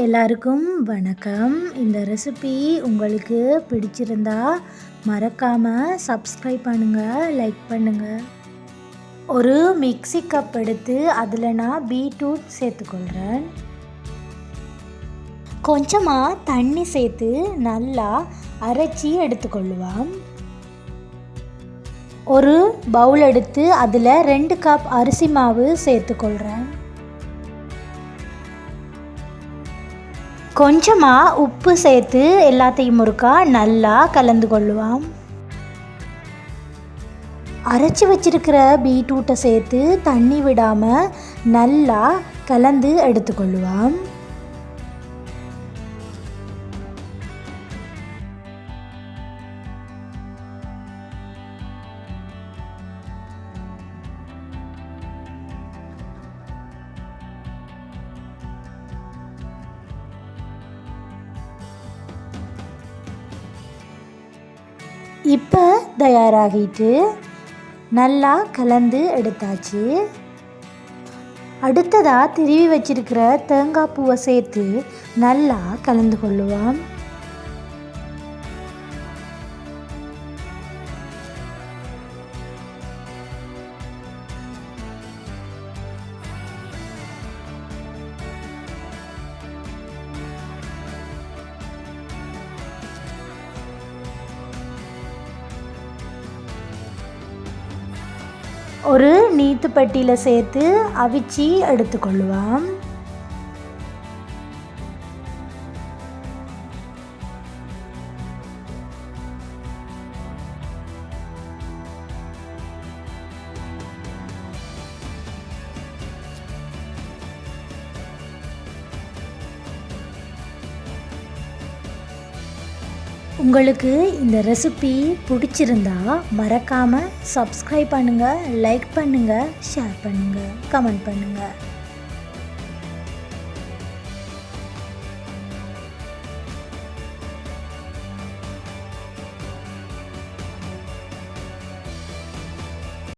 எல்லாருக்கும் வணக்கம். இந்த ரெசிபி உங்களுக்கு பிடிச்சிருந்தா மறக்காமல் சப்ஸ்கிரைப் பண்ணுங்கள், லைக் பண்ணுங்கள். ஒரு மிக்ஸி கப் எடுத்து அதில் நான் பீட்ரூட் சேர்த்துக்கொள்கிறேன். கொஞ்சமாக தண்ணி சேர்த்து நல்லா அரைச்சி எடுத்துக்கொள்ளுவோம். ஒரு பவுல் எடுத்து அதில் 2 கப் அரிசி மாவு சேர்த்துக்கொள்கிறேன். கொஞ்சமாக உப்பு சேர்த்து எல்லாத்தையும் ஒருக்கா நல்லா கலந்து கொள்ளுவோம். அரைச்சி வச்சிருக்கிற பீட்ரூட்டை சேர்த்து தண்ணி விடாமல் நல்லா கலந்து எடுத்துக்கொள்ளுவோம். இப்போ தயாராகிட்டு நல்லா கலந்து எடுத்தாச்சு. அடுத்ததாக திருவி வச்சிருக்கிற தேங்காய் பூவை சேர்த்து நல்லா கலந்து கொள்ளுவோம். ஒரு நீத்துப்பட்டியில் சேர்த்து அவிச்சி எடுத்துக்கொள்ளுவோம். உங்களுக்கு இந்த ரெசிபி பிடிச்சிருந்தா மறக்காமல் சப்ஸ்கிரைப் பண்ணுங்கள், லைக் பண்ணுங்கள், ஷேர் பண்ணுங்கள், கமெண்ட் பண்ணுங்கள்.